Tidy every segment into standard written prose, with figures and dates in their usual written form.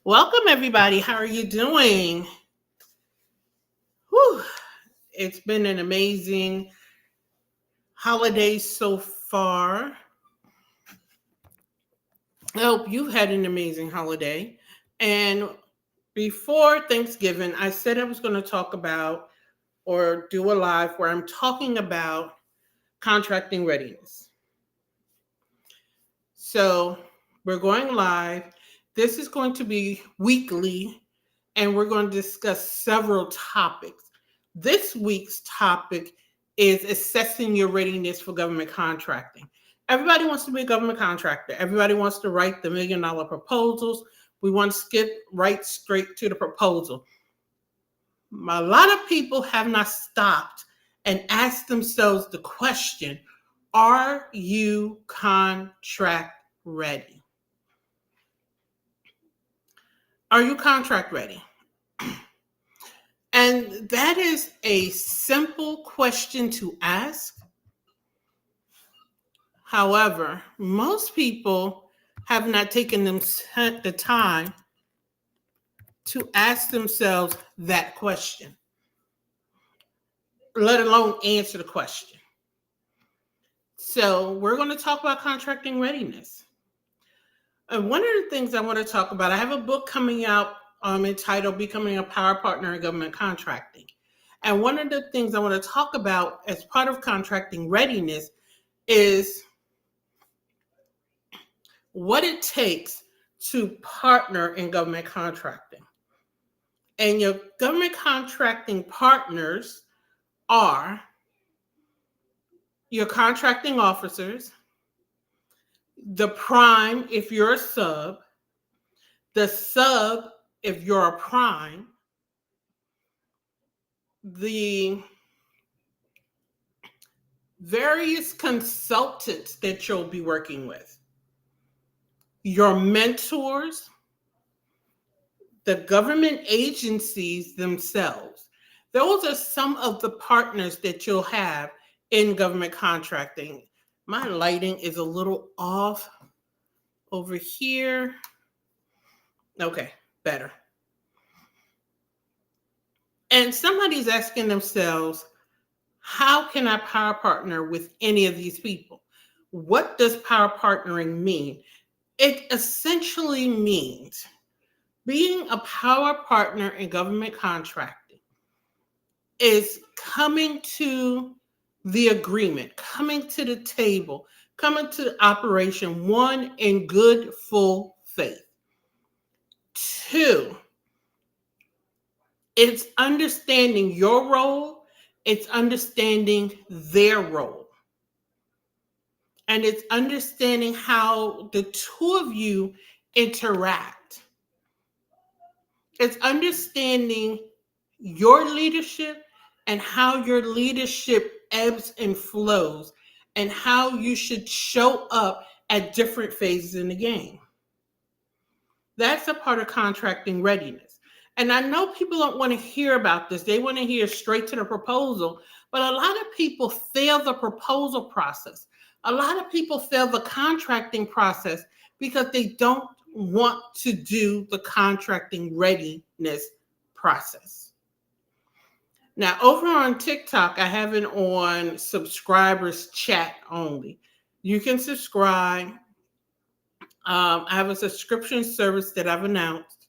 Welcome, everybody. How are you doing? Whew. It's been an amazing holiday so far. I hope you've had an amazing holiday. And before Thanksgiving, I said I was going to talk about or do a live where I'm talking about contracting readiness. So we're going live. This is going to be weekly, and we're going to discuss several topics. This week's topic is assessing your readiness for government contracting. Everybody wants to be a government contractor. Everybody wants to write the $1 million proposals. We want to skip right straight to the proposal. A lot of people have not stopped and asked themselves the question, are you contract ready? Are you contract ready? And that is a simple question to ask. However, most people have not taken the time to ask themselves that question, let alone answer the question. So we're going to talk about contracting readiness. And one of the things I want to talk about, I have a book coming out entitled Becoming a Power Partner in Government Contracting. And one of the things I want to talk about as part of contracting readiness is what it takes to partner in government contracting. And your government contracting partners are your contracting officers, the prime if you're a sub, the sub if you're a prime, the various consultants that you'll be working with, your mentors, the government agencies themselves. Those are some of the partners that you'll have in government contracting. My lighting is a little off over here. Okay, better. And somebody's asking themselves, how can I power partner with any of these people? What does power partnering mean? It essentially means being a power partner in government contracting is coming to the agreement, coming to the table, coming to operation, one, in good, full faith. Two, it's understanding your role, it's understanding their role. And it's understanding how the two of you interact. It's understanding your leadership and how your leadership ebbs and flows and how you should show up at different phases in the game. That's a part of contracting readiness. And I know people don't want to hear about this. They want to hear straight to the proposal, but a lot of people fail the proposal process. A lot of people fail the contracting process because they don't want to do the contracting readiness process. Now, over on TikTok, I have it on subscribers chat only. You can subscribe. I have a subscription service that I've announced,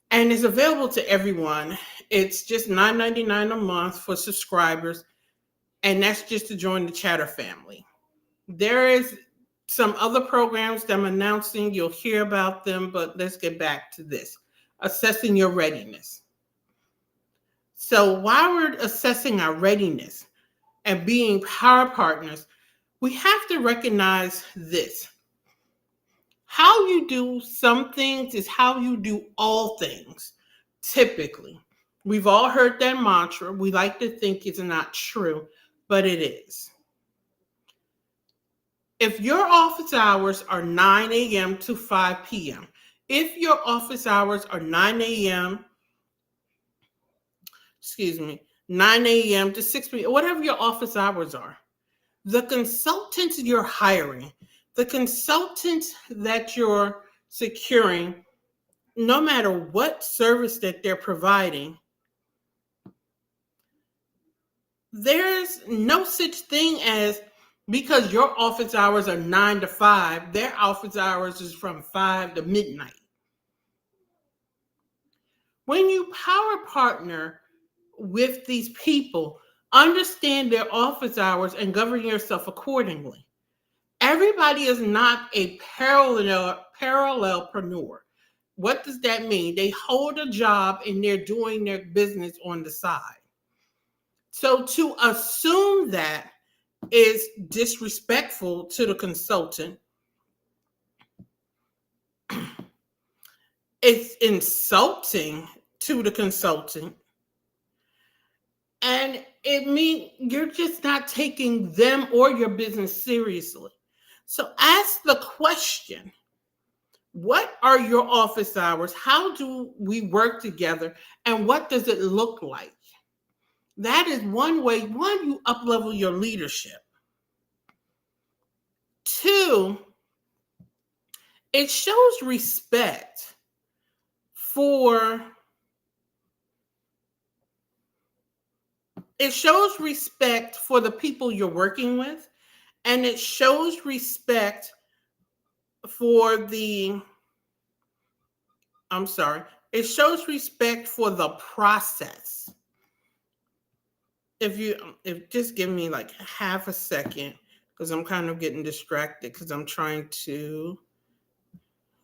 and it's available to everyone. It's just $9.99 a month for subscribers, and that's just to join the Chatter family. There is some other programs that I'm announcing. You'll hear about them, but let's get back to this. Assessing your readiness. So while we're assessing our readiness and being power partners, we have to recognize this. How you do some things is how you do all things, typically. We've all heard that mantra. We like to think it's not true, but it is. If your office hours are 9 a.m. to 5 p.m., if your office hours are 9 a.m. to 6 p.m., whatever your office hours are, the consultants you're hiring, the consultants that you're securing no matter what service that they're providing, there's no such thing as because your office hours are 9 to 5, their office hours is from 5 to midnight. When you power partner with these people, understand their office hours and govern yourself accordingly. Everybody is not a parallelpreneur. What does that mean? They hold a job and they're doing their business on the side. So to assume that is disrespectful to the consultant. It's insulting to the consultant. And it means you're just not taking them or your business seriously. So ask the question, what are your office hours? How do we work together? And what does it look like? That is one way. One, you up-level your leadership. Two, it shows respect for the people you're working with, and it shows respect for the it shows respect for the process. If just give me like half a second, because I'm kind of getting distracted because I'm trying to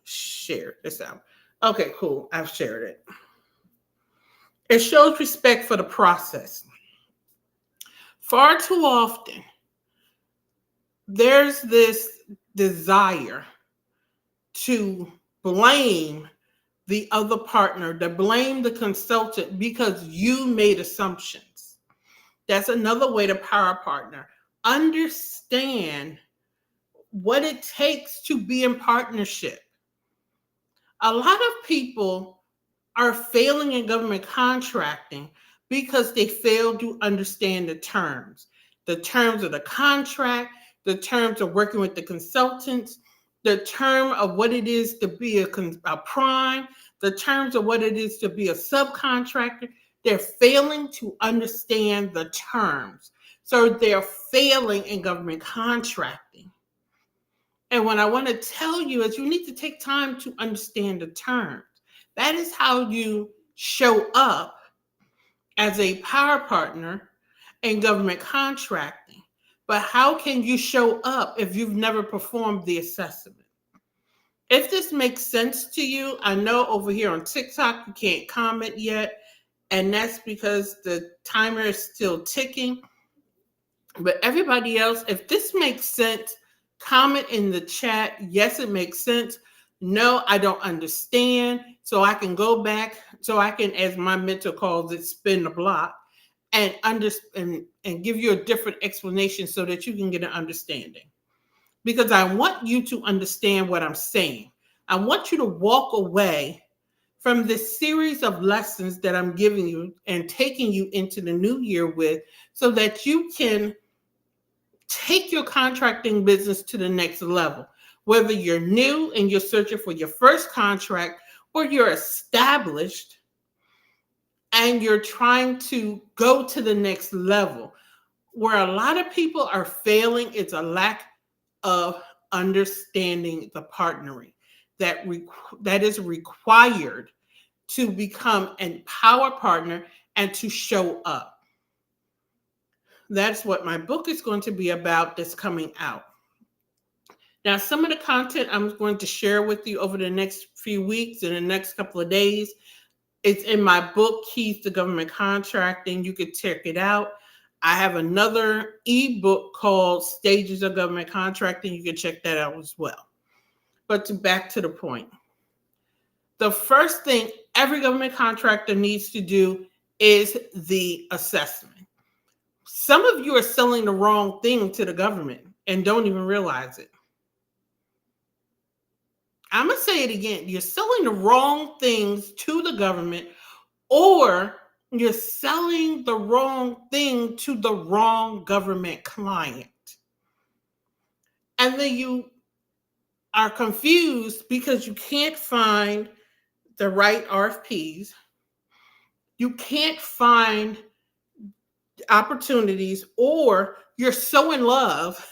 share this out. Okay, cool. I've shared it. It shows respect for the process. Far too often, there's this desire to blame the other partner, to blame the consultant because you made assumptions. That's another way to power partner. Understand what it takes to be in partnership. A lot of people are failing in government contracting because they fail to understand the terms of the contract, the terms of working with the consultants, the term of what it is to be a prime, the terms of what it is to be a subcontractor. They're failing to understand the terms. So they're failing in government contracting. And what I want to tell you is you need to take time to understand the terms. That is how you show up as a power partner in government contracting. But how can you show up if you've never performed the assessment? If this makes sense to you, I know over here on TikTok you can't comment yet, and that's because the timer is still ticking. But everybody else, if this makes sense, comment in the chat. Yes, it makes sense. No, I don't understand. So I can go back, so I can, as my mentor calls it, spin the block and give you a different explanation so that you can get an understanding. Because I want you to understand what I'm saying. I want you to walk away from this series of lessons that I'm giving you and taking you into the new year with, so that you can take your contracting business to the next level. Whether you're new and you're searching for your first contract, or you're established and you're trying to go to the next level. Where a lot of people are failing, it's a lack of understanding the partnering that is required to become a power partner and to show up. That's what my book is going to be about that's coming out. Now, some of the content I'm going to share with you over the next few weeks and the next couple of days, it's in my book, Keys to Government Contracting. You could check it out. I have another ebook called Stages of Government Contracting. You can check that out as well. But back to the point. The first thing every government contractor needs to do is the assessment. Some of you are selling the wrong thing to the government and don't even realize it. I'm going to say it again. You're selling the wrong things to the government, or you're selling the wrong thing to the wrong government client. And then you are confused because you can't find the right RFPs. You can't find opportunities, or you're so in love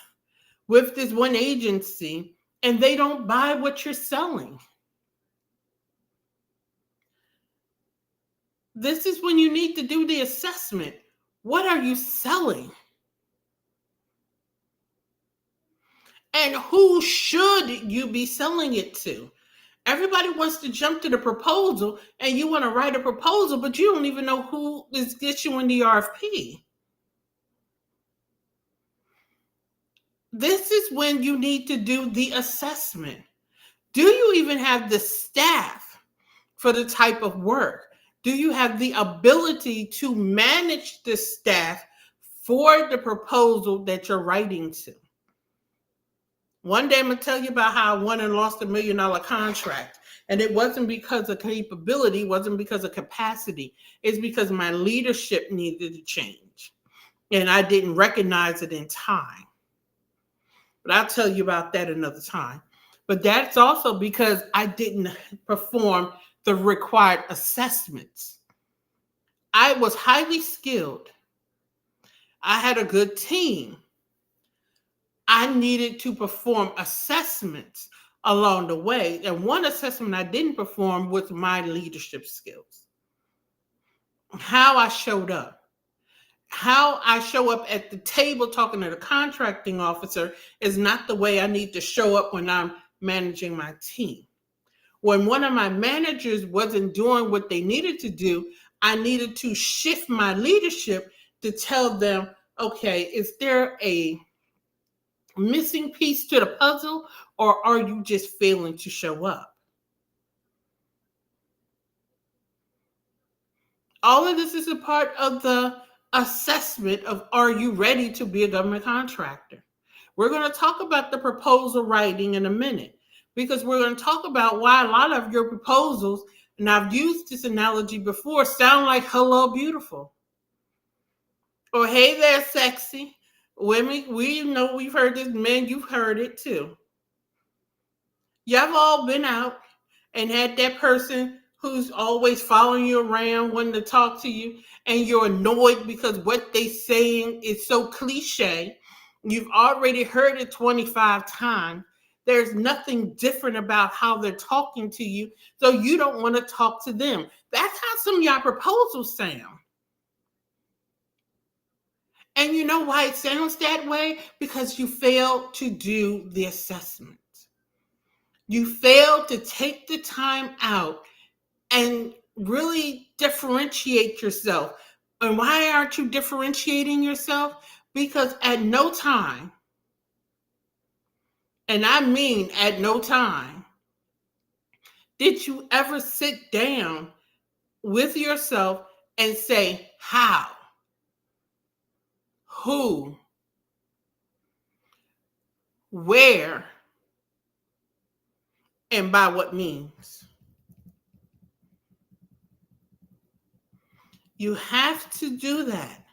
with this one agency and they don't buy what you're selling. This is when you need to do the assessment. What are you selling? And who should you be selling it to? Everybody wants to jump to the proposal, and you want to write a proposal, but you don't even know who is issuing the RFP. This is when you need to do the assessment. Do you even have the staff for the type of work? Do you have the ability to manage the staff for the proposal that you're writing to? One day I'm going to tell you about how I won and lost $1 million contract. And it wasn't because of capability, it wasn't because of capacity. It's because my leadership needed to change. And I didn't recognize it in time. But I'll tell you about that another time. But that's also because I didn't perform the required assessments. I was highly skilled. I had a good team. I needed to perform assessments along the way. And one assessment I didn't perform was my leadership skills. How I showed up. How I show up at the table talking to the contracting officer is not the way I need to show up when I'm managing my team. When one of my managers wasn't doing what they needed to do, I needed to shift my leadership to tell them, okay, is there a missing piece to the puzzle, or are you just failing to show up? All of this is a part of the assessment of, are you ready to be a government contractor? We're going to talk about the proposal writing in a minute, because we're going to talk about why a lot of your proposals, and I've used this analogy before, sound like hello beautiful, or hey there sexy. Women, we know we've heard this. Men, you've heard it too. Y'all all been out and had that person who's always following you around, wanting to talk to you, and you're annoyed because what they're saying is so cliche. You've already heard it 25 times. There's nothing different about how they're talking to you, so you don't want to talk to them. That's how some of y'all proposals sound. And you know why it sounds that way? Because you failed to do the assessment. You failed to take the time out and really differentiate yourself. And why aren't you differentiating yourself? Because at no time, and I mean at no time, did you ever sit down with yourself and say, how, who, where, and by what means? You have to do that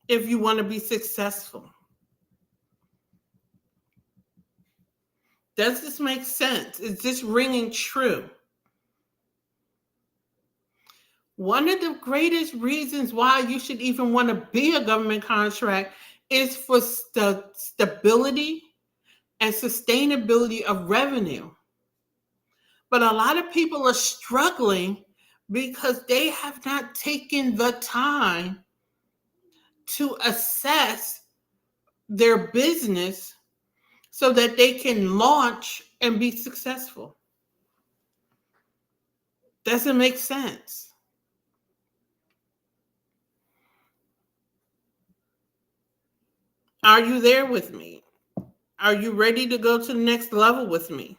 if you want to be successful. Does this make sense? Is this ringing true? One of the greatest reasons why you should even want to be a government contract is for stability and sustainability of revenue. But a lot of people are struggling because they have not taken the time to assess their business so that they can launch and be successful. Doesn't make sense. Are you there with me? Are you ready to go to the next level with me?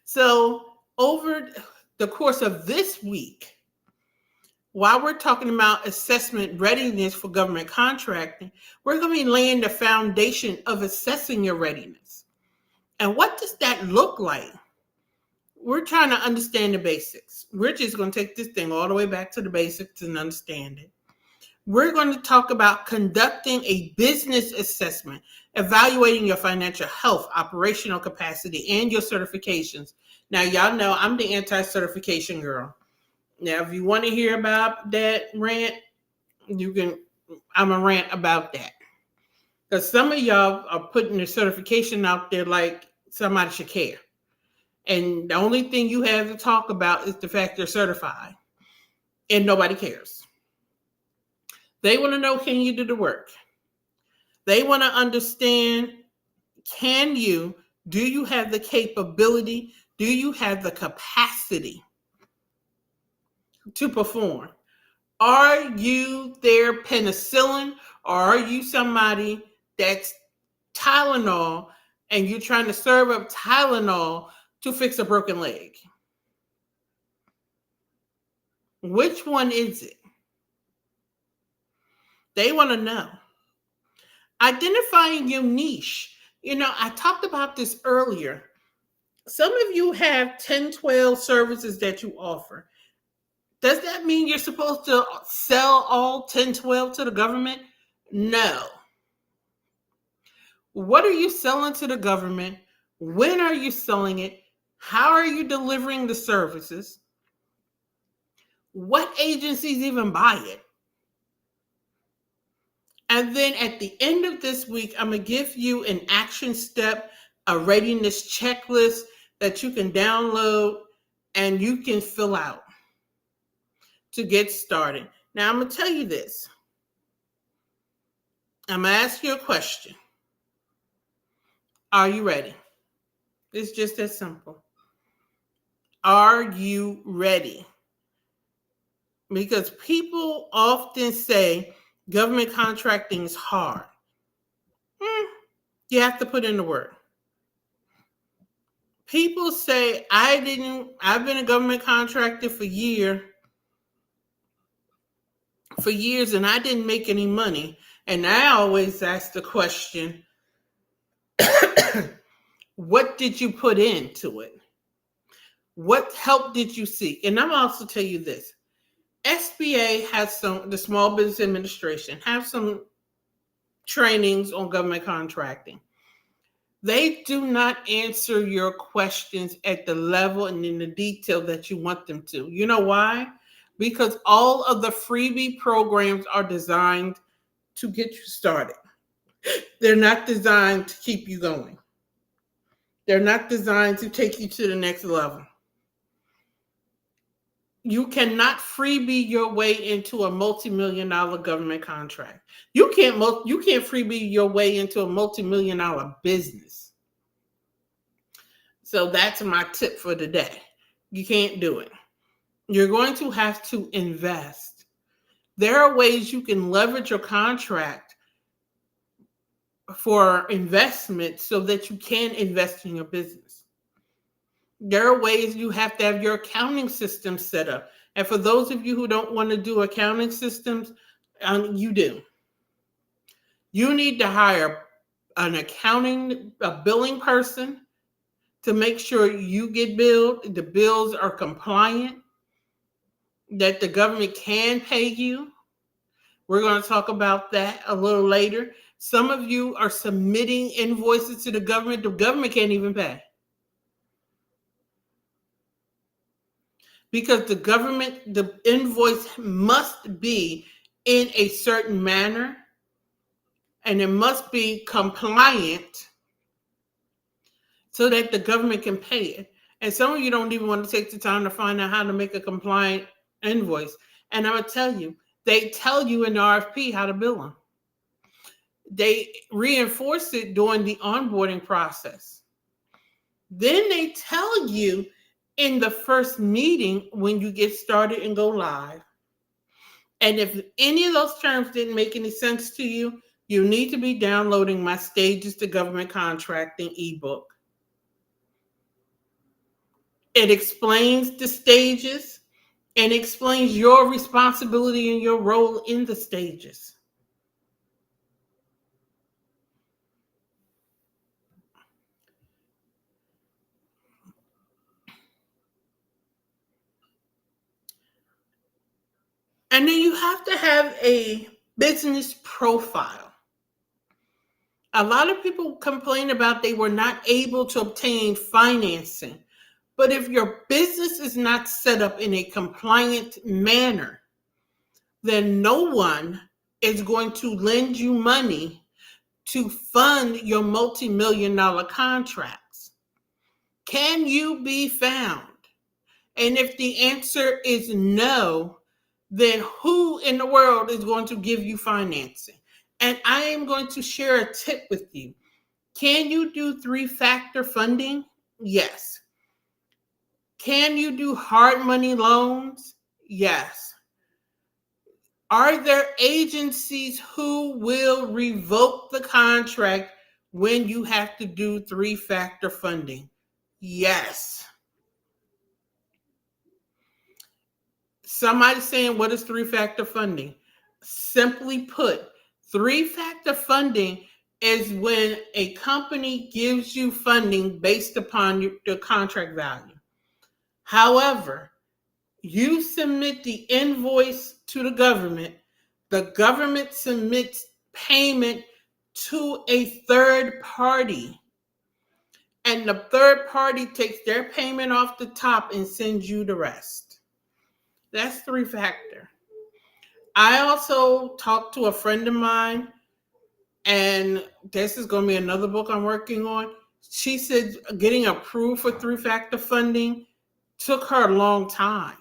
So over the course of this week, while we're talking about assessment readiness for government contracting, we're going to be laying the foundation of assessing your readiness. And what does that look like? We're trying to understand the basics. We're just going to take this thing all the way back to the basics and understand it. We're going to talk about conducting a business assessment, evaluating your financial health, operational capacity, and your certifications. Now, y'all know I'm the anti-certification girl. Now, if you want to hear about that rant, you can. I'm a rant about that because some of y'all are putting the certification out there like somebody should care, and the only thing you have to talk about is the fact you're certified, and nobody cares. They want to know, can you do the work? They want to understand, do you have the capability? Do you have the capacity to perform? Are you their penicillin, or are you somebody that's Tylenol and you're trying to serve up Tylenol to fix a broken leg? Which one is it? They want to know. Identifying your niche. I talked about this earlier. Some of you have 10, 12 services that you offer. Does that mean you're supposed to sell all 10, 12 to the government? No. What are you selling to the government? When are you selling it? How are you delivering the services? What agencies even buy it? And then at the end of this week, I'm going to give you an action step, a readiness checklist that you can download and you can fill out to get started. Now, I'm going to tell you this. I'm going to ask you a question. Are you ready? It's just that simple. Are you ready? Because people often say government contracting is hard. You have to put in the work. People say, I've been a government contractor for years and I didn't make any money. And I always ask the question, what did you put into it? What help did you seek? And I'm also tell you this. SBA has the Small Business Administration have some trainings on government contracting. They do not answer your questions at the level and in the detail that you want them to. You know why? Because all of the freebie programs are designed to get you started. They're not designed to keep you going. They're not designed to take you to the next level. You cannot freebie your way into a multi-million-dollar government contract. You can't freebie your way into a multi-million-dollar business. So that's my tip for today. You can't do it. You're going to have to invest. There are ways you can leverage your contract for investment so that you can invest in your business. There are ways you have to have your accounting system set up. And for those of you who don't want to do accounting systems, you do. You need to hire a billing person to make sure you get billed, the bills are compliant, that the government can pay you. We're going to talk about that a little later. Some of you are submitting invoices to the government can't even pay. Because the invoice must be in a certain manner and it must be compliant so that the government can pay it. And some of you don't even want to take the time to find out how to make a compliant invoice. And I'm going to tell you, they tell you in the RFP how to bill them. They reinforce it during the onboarding process. Then they tell you in the first meeting when you get started and go live. And if any of those terms didn't make any sense to you, you need to be downloading my Stages to Government Contracting ebook. It explains the stages and explains your responsibility and your role in the stages. And then you have to have a business profile. A lot of people complain about they were not able to obtain financing. But if your business is not set up in a compliant manner, then no one is going to lend you money to fund your multi-million-dollar contracts. Can you be found? And if the answer is no, then who in the world is going to give you financing? And I am going to share a tip with you. Can you do 3-factor funding? Yes. Can you do hard money loans? Yes. Are there agencies who will revoke the contract when you have to do 3-factor funding? Yes. Somebody's saying, what is 3-factor funding? Simply put, 3-factor funding is when a company gives you funding based upon the contract value. However, you submit the invoice to the government submits payment to a third party, and the third party takes their payment off the top and sends you the rest. That's 3-factor. I also talked to a friend of mine, and this is going to be another book I'm working on. She said getting approved for 3-factor funding took her a long time.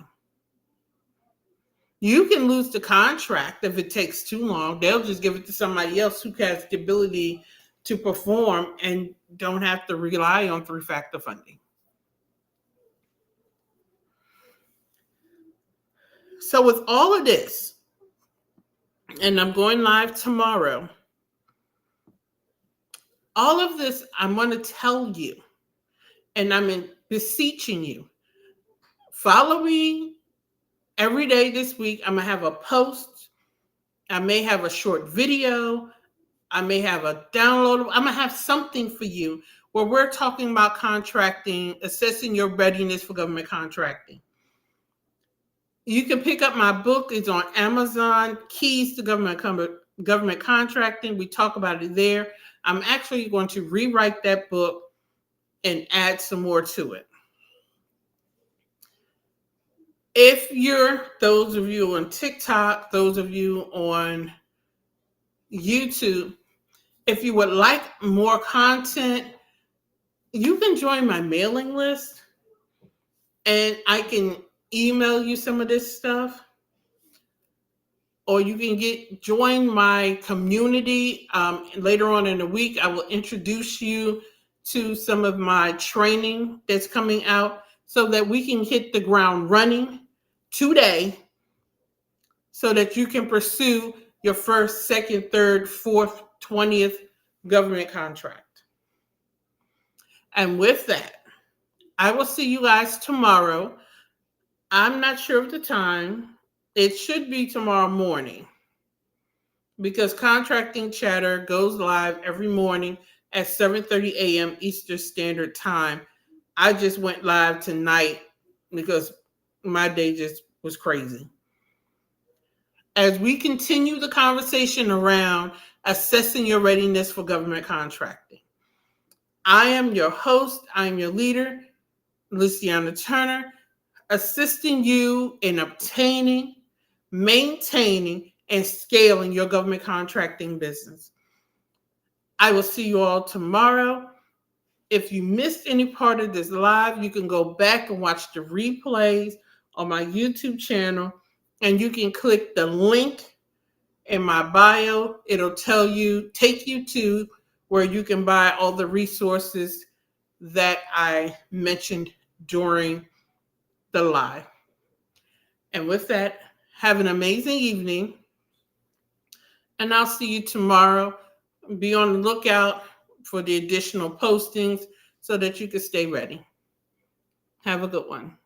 You can lose the contract if it takes too long. They'll just give it to somebody else who has the ability to perform and don't have to rely on 3-factor funding. So with all of this, and I'm going live tomorrow, all of this I'm going to tell you, and I'm beseeching you, follow me every day this week. I'm going to have a post. I may have a short video. I may have a download. I'm going to have something for you where we're talking about contracting, assessing your readiness for government contracting. You can pick up my book. It's on Amazon, Keys to Government Contracting. We talk about it there. I'm actually going to rewrite that book and add some more to it. If those of you on TikTok, those of you on YouTube, if you would like more content, you can join my mailing list and I can email you some of this stuff. Or you can join my community. Later on in the week, I will introduce you to some of my training that's coming out so that we can hit the ground running today so that you can pursue your first, second, third, fourth, 20th government contract. And with that, I will see you guys tomorrow. I'm not sure of the time. It should be tomorrow morning because Contracting Chatter goes live every morning at 7:30 a.m. Eastern Standard Time. I just went live tonight because my day just was crazy. As we continue the conversation around assessing your readiness for government contracting, I am your host, I am your leader, Luciana Turner, assisting you in obtaining, maintaining, and scaling your government contracting business. I will see you all tomorrow. If you missed any part of this live, you can go back and watch the replays on my YouTube channel, and you can click the link in my bio. It'll take you to where you can buy all the resources that I mentioned during the live. And with that, have an amazing evening. And I'll see you tomorrow. Be on the lookout for the additional postings so that you can stay ready. Have a good one.